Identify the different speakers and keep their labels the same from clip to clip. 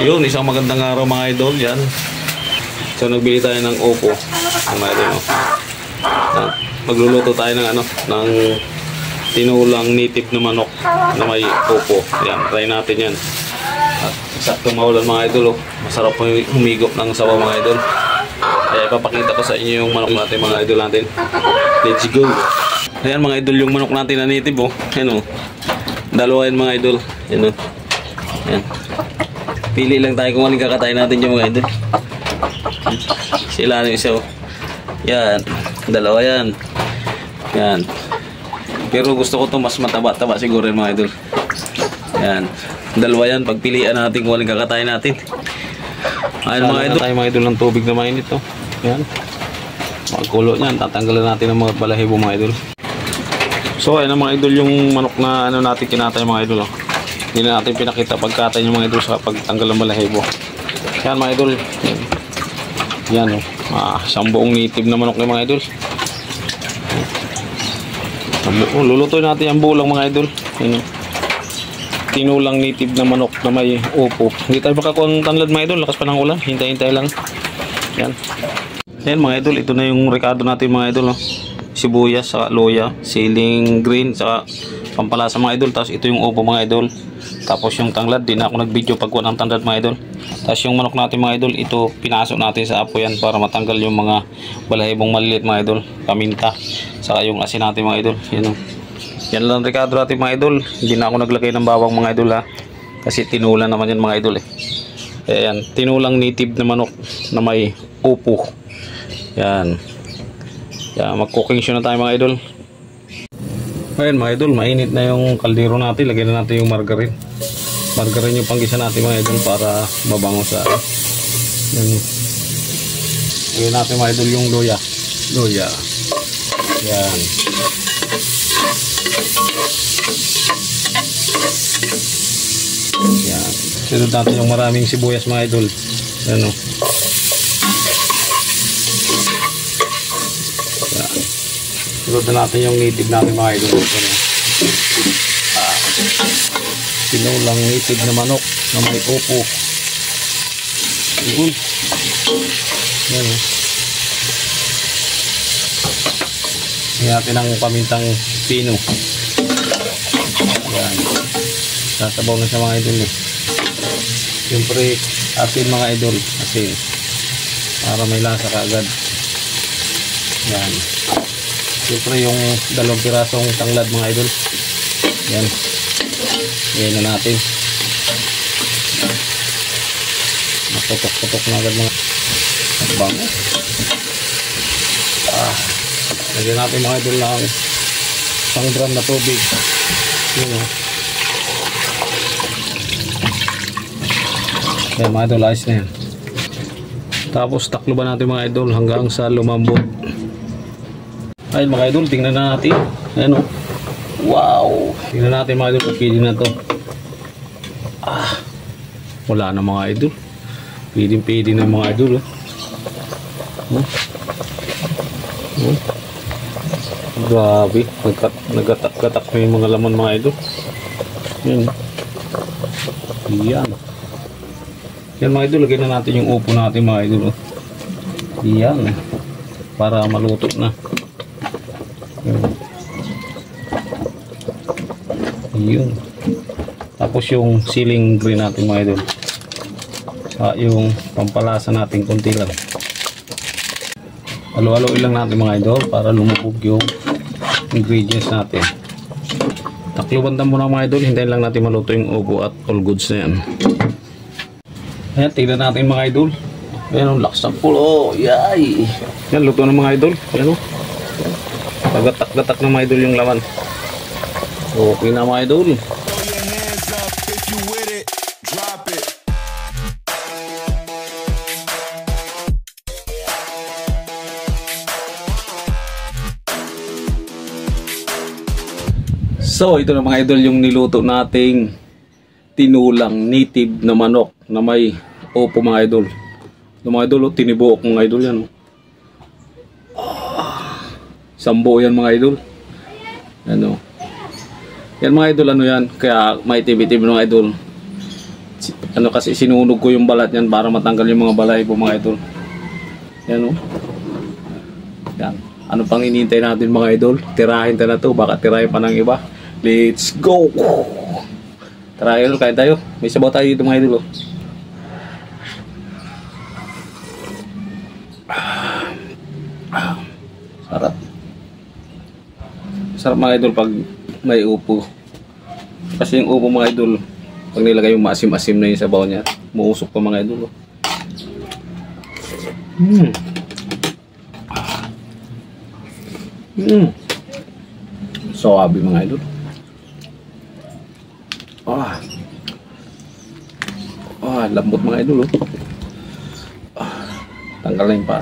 Speaker 1: Yun, isang magandang araw mga idol yan. So nagbili tayo ng opo mga idol, no? Magluluto tayo ng ng tinulang native na manok na may opo. Yan, try natin yan. At sakto maulan mga idol, oh. Masarap po humigop ng sabaw mga idol. Kaya ipapakita ko sa inyo yung manok natin mga idol natin. Let's go. Ayan mga idol, yung manok natin na native, oh. Ayan, oh. Dalawa yan mga idol. Ayan, oh. Ayan. Pili lang tayo kung anong kakatayin natin yung mga idol. Sila yung isa, oh. Yan, dalawa yan. Yan. Pero gusto ko to mas mataba-taba siguro yung mga idol. Yan, dalawa yan. Pagpilian natin kung anong kakatayin natin. Ayan mga idol, tayo mga idol ng tubig na mainit, oh. Yan. Magkulo niyan, tatanggalan natin ng mga balahibo mga idol. So ayan mga idol, yung manok na natin kinatay mga idol, oh. Hindi na natin pinakita pagkatay yung mga idol sa pagtanggal ng balahibo. Yan mga idol. Yan, oh. Isang buong native na manok ng mga idol. Lulutuin natin yung bulang mga idol. Yan, oh. Tinulang native na manok na may upo. Hindi tayo makakuha ng tanlad mga idol. Lakas pa ng ulan. Hintay-hintay lang. Yan. Yan mga idol. Ito na yung rekado natin mga idol, oh. Sibuyas, saka loya, siling green, saka pampalasa mga idol. Tapos ito yung upo mga idol. Tapos yung tanglad, di na ako nag-video pagkuha ng tanglad mga idol. Tapos yung manok natin mga idol, ito pinasok natin sa apo yan para matanggal yung mga balahibong maliliit mga idol. Paminta, saka yung asin natin mga idol. Yan, yan lang rekado natin mga idol. Hindi na ako naglagay ng bawang mga idol, ha. Kasi tinulang naman yan mga idol, eh. Ayan, tinulang native na manok na may upo. Yan. Yan, mag-cooking show na tayo mga idol. Ayan mga idol, mainit na yung kaldero natin. Lagyan na natin yung margarine. Margarine yung panggisa natin mga idol para mabango sa yan. Lagyan natin mga idol yung loya. Loya. Yan. Yan. Sunod natin yung maraming sibuyas mga idol. Yan, o. Yan. Sunod na natin yung native natin mga idol. Tinulang native na manok na may upo. Yan. Yan, o. Yan natin ang pamintang pino. Yan. Sasabaw na siya mga idol, eh. Siyempre asin mga idol, asin para may lasa kaagad. Yan. Siyempre yung 2 pirasong tanglad mga idol. Yan. Yan na natin. Naputok-putok na agad mga bango. Lagyan natin mga idol ng 1 gram na tubig. Yan, o. Yan mga idol, ayos na yan. Tapos takloban natin mga idol hanggang sa lumambot. Ayun mga idol, tingnan na natin. Ayan, o. Wow! Tingnan natin mga idol kung pwede na to. Wala na mga idol. Pwede na mga idol, oh. Grabe, nagatak-gatak na yung mga laman mga idol. Yan. Yan. Yan mga idol, lagyan na natin yung upo natin mga idol, oh. Yan. Para maluto na. Yun. Tapos yung siling green natin mga idol. Yung pampalasa natin konti lang. Halo-haloin lang natin mga idol para lumubog yung ingredients natin. Takluban mo na mga idol, hintayin lang natin maluto yung upo at all goods na yan. Ayan, tignan natin mga idol. Ayan, lakas ng pulo. Yay! Yan, luto ng mga idol. Ayan, pagatak-gatak ng mga idol yung laman. Okay na mga idol. So ito na mga idol yung niluto nating tinulang native na manok na may opo mga idol. Mga idol, tinibuok mga idol yan. Sambo yan mga idol. Ano? Yan mga idol, ano yan, kaya may tibitib mga idol. Ano kasi sinunog ko yung balat niyan para matanggal yung mga balay po mga idol. Yan o. Yan. Ano pang inintay natin mga idol? Tirahin tayo na to. Baka tirahin pa ng iba. Let's go! Tara idol, kain tayo. May sabaw tayo dito mga idol. Oh. Sarap. Sarap mga idol pag may upo. Kasi yung upo mga idol, pag nilagay yung maasim-asim na yung sabaw niya, muusok pa mga idol. Oh. Sawabi mga idol. Lambot mga idol. Oh. Tanggal na yung paa.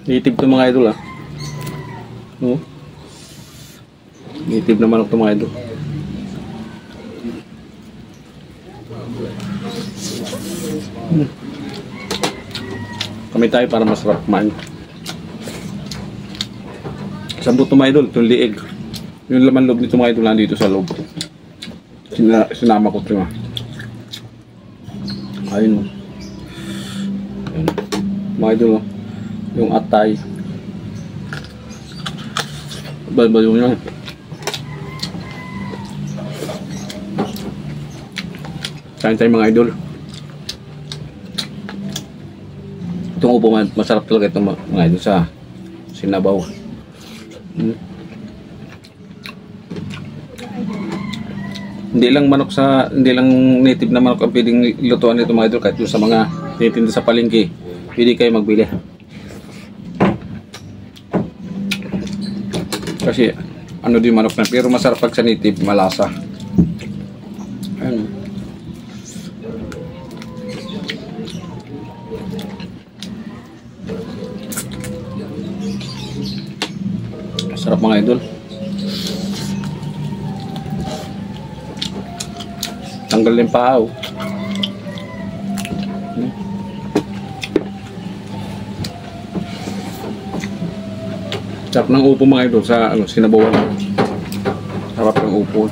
Speaker 1: Native to mga idol no? Native na manok to mga idol. Kami tayo para masarap kumain. Sambot to mga idol, itong liig. Yung laman loob nito mga idol nandito sa loob. Sinama ko ito nga. Ayun. Ayun. Mga idol yung atay. Bal-bal yun. Kain tayo mga idol. Itong upo masarap talaga itong mga idol sa sinabaw. Hindi lang native na manok ang pwedeng lutuan nito mga idol, kahit yung sa mga tinitinda sa palengke, pwede kayo magbili. Kasi ano din manok na, pero masarap pag sa native, malasa. Ayun. Sarap mga idol. Tanggal yung paa. Sarap ng upo mga idol sa sinabawan. Sarap ng upo.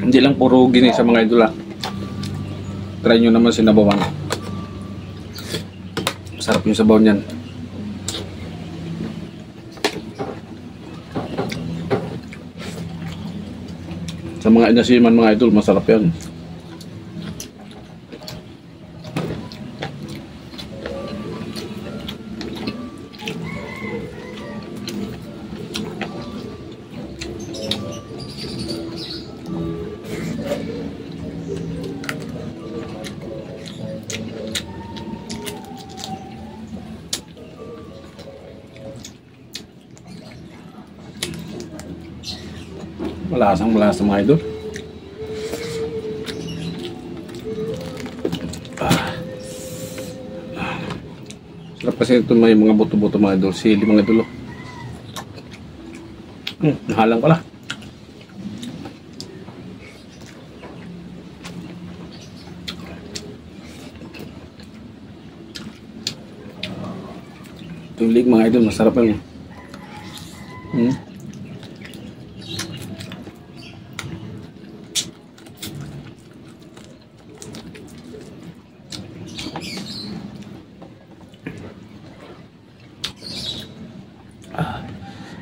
Speaker 1: Hindi lang puro ginisa mga idol Try nyo naman sinabawan. Sarap yung sabaw niyan. Sa mga inasiman mga idol, masarap yan. Malasang mga idol. Sarap kasi ito may mga buto-buto mga idol. Sili mga idol. Nahalang pala. Tulig mga idol, masarap yan.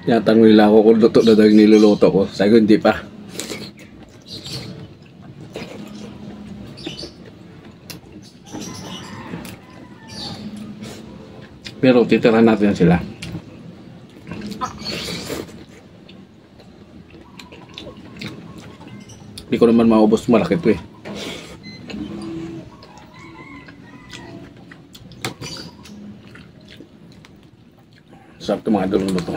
Speaker 1: Tinatanong nila ako kung luto na daw yung niluluto ko. Sabi ko, hindi pa. Pero titirahan natin sila. Hindi ko naman maubos, malaki ito Sakto mga idol ng luto.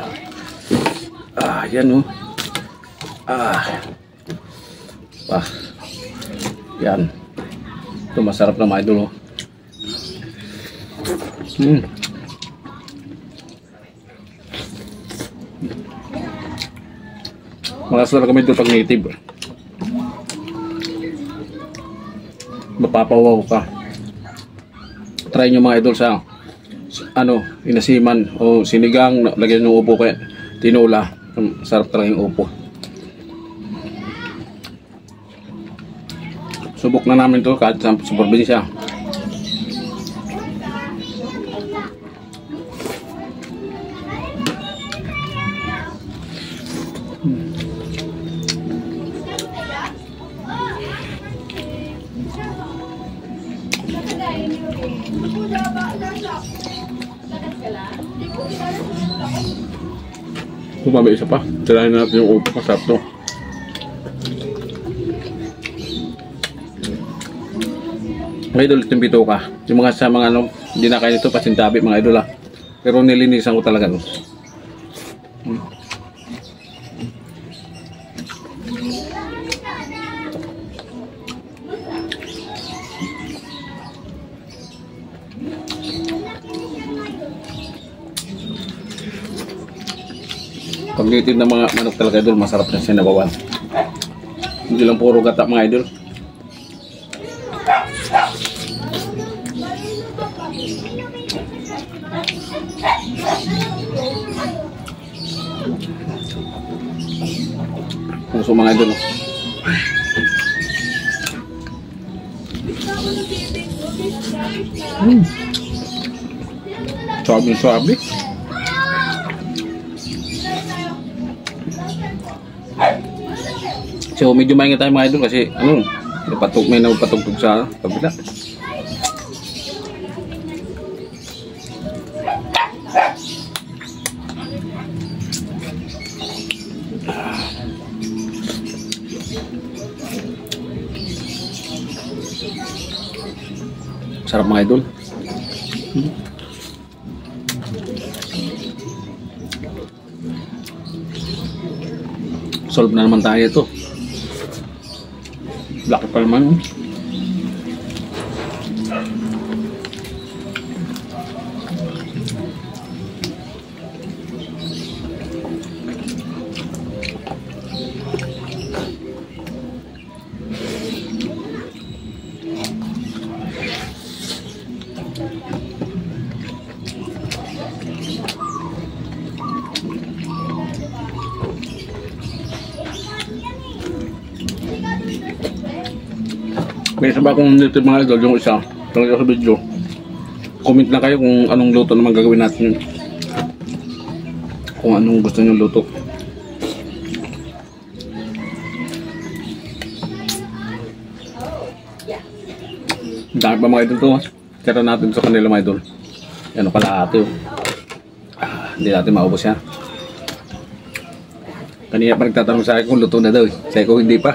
Speaker 1: Yan yan. Ito masarap na mga idol Malas na kami ito pag native. Mapapawaw ka. Try nyo mga idol sa inasiman o sinigang, lagyan ng upo kaya
Speaker 2: tinola. Sarap talaga yung upo. Subok na namin to kahit sa probinsya. May isa pa. Tirahin natin yung upo. Masarap to. Mga idol, itong bituka. Yung mga sa mga ano, hindi na kain ito, pasintabi mga idol ah. Pero nilinisan ko talaga no. Pag native na mga manok talaga idol, masarap na sinabawan. Hindi lang puro gata mga idol. Puso mga idol. Suabe. So medyo maingat tayo mga idol kasi ano, may napatugtog sa kabila. Sarap mga idol. Solve na naman tayo ito. Laki pa naman. May isa ba akong native mga idol, yung isa talaga sa video. Comment na kayo kung anong luto naman gagawin natin yun. Kung anong gusto nyo luto. Dami pa mga idol to. Tira natin sa kanila mga idol. Yan o kalahati o. Hindi natin maubos yan. Kanina pa nagtatanong sa akin kung luto na daw eh. Sabi ko hindi pa.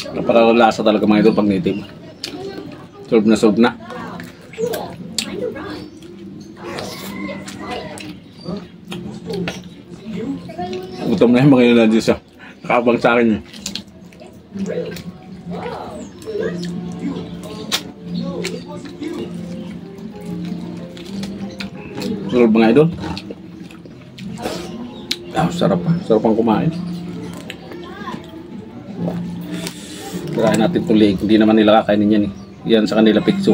Speaker 2: Napakalasa talaga mga idol pag native. Solve na. Gutom na yung mga yun na dyan siya. Nakabang sa akin yun. Solve mga idol. Sarap pa. Sarap pang kumain. Tirahin natin itong leg. Hindi naman nila kakainin yan eh. Yan sa kanila pizza.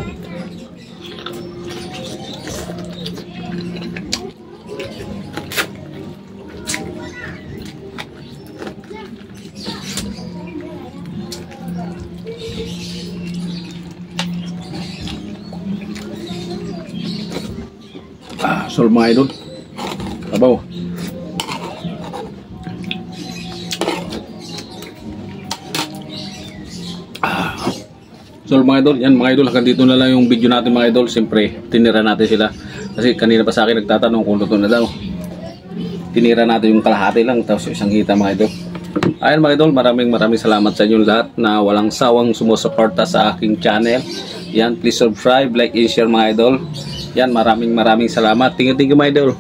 Speaker 2: Solve mga idol. Sabaw. So mga idol, yan mga idol, hanggang dito na lang yung video natin mga idol. Siyempre, tinira natin sila. Kasi kanina pa sa akin nagtatanong kung luto na daw. Tinira natin yung kalahati lang, tapos isang hita mga idol. Ayan mga idol, maraming salamat sa inyo lahat na walang sawang sumusuporta sa aking channel. Yan, please subscribe, like, and share mga idol. Yan, maraming salamat. Thank you mga idol.